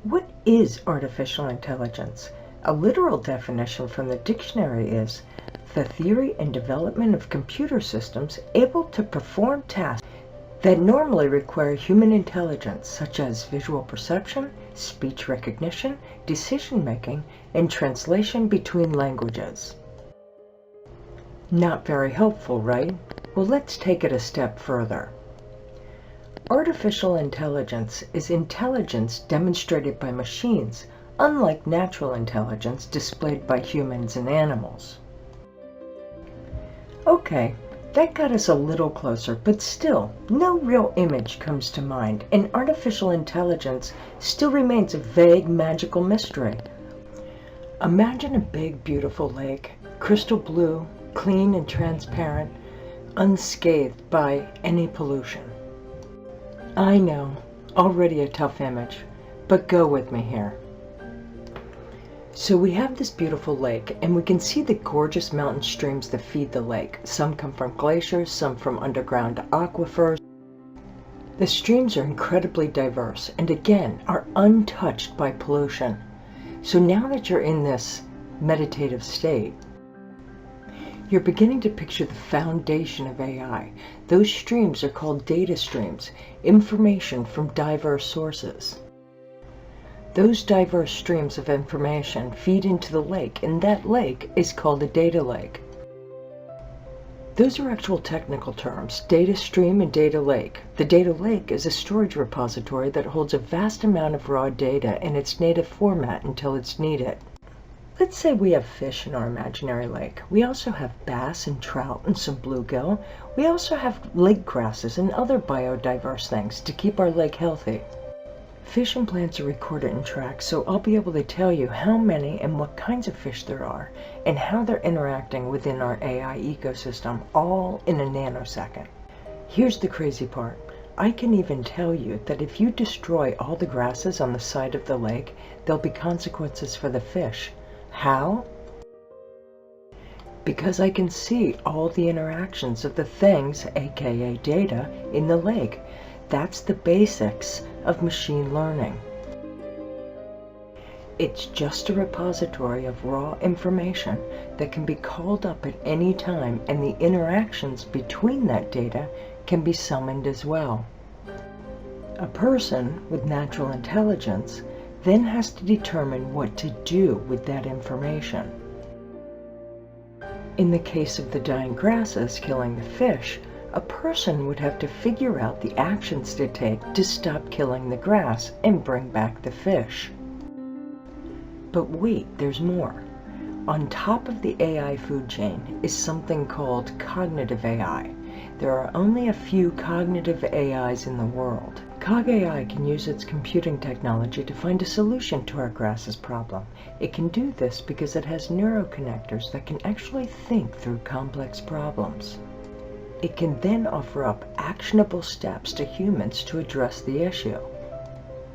What is artificial intelligence? A literal definition from the dictionary is the theory and development of computer systems able to perform tasks that normally require human intelligence, such as visual perception, speech recognition, decision-making, and translation between languages. Not very helpful, right? Well, let's take it a step further. Artificial intelligence is intelligence demonstrated by machines, unlike natural intelligence displayed by humans and animals. Okay, that got us a little closer, but still, no real image comes to mind, and artificial intelligence still remains a vague, magical mystery. Imagine a big, beautiful lake, crystal blue, clean and transparent, unscathed by any pollution. I know, already a tough image, but go with me here. So we have this beautiful lake, and we can see the gorgeous mountain streams that feed the lake. Some come from glaciers, some from underground aquifers. The streams are incredibly diverse, and again, are untouched by pollution. So now that you're in this meditative state, you're beginning to picture the foundation of AI. Those streams are called data streams, information from diverse sources. Those diverse streams of information feed into the lake, and that lake is called a data lake. Those are actual technical terms, data stream and data lake. The data lake is a storage repository that holds a vast amount of raw data in its native format until it's needed. Let's say we have fish in our imaginary lake. We also have bass and trout and some bluegill. We also have lake grasses and other biodiverse things to keep our lake healthy. Fish and plants are recorded and tracked, so I'll be able to tell you how many and what kinds of fish there are and how they're interacting within our AI ecosystem, all in a nanosecond. Here's the crazy part. I can even tell you that if you destroy all the grasses on the side of the lake, there'll be consequences for the fish. How? Because I can see all the interactions of the things, aka data, in the lake. That's the basics of machine learning. It's just a repository of raw information that can be called up at any time, and the interactions between that data can be summoned as well. A person with natural intelligence then has to determine what to do with that information. In the case of the dying grasses killing the fish, a person would have to figure out the actions to take to stop killing the grass and bring back the fish. But wait, there's more. On top of the AI food chain is something called cognitive AI. There are only a few cognitive AIs in the world. Cog AI can use its computing technology to find a solution to our grasses problem. It can do this because it has neuroconnectors that can actually think through complex problems. It can then offer up actionable steps to humans to address the issue.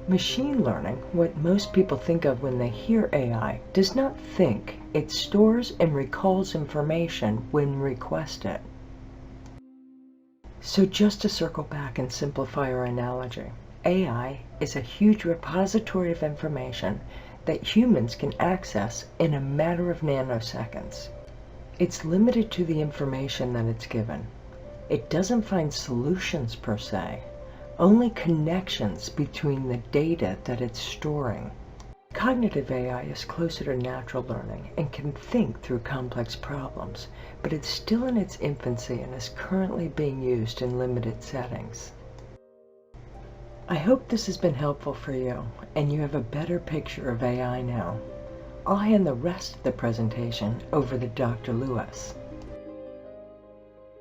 Machine learning, what most people think of when they hear AI, does not think. It stores and recalls information when requested. So just to circle back and simplify our analogy, AI is a huge repository of information that humans can access in a matter of nanoseconds. It's limited to the information that it's given. It doesn't find solutions per se, only connections between the data that it's storing. Cognitive AI is closer to natural learning and can think through complex problems, but it's still in its infancy and is currently being used in limited settings. I hope this has been helpful for you and you have a better picture of AI now. I'll hand the rest of the presentation over to Dr. Lewis.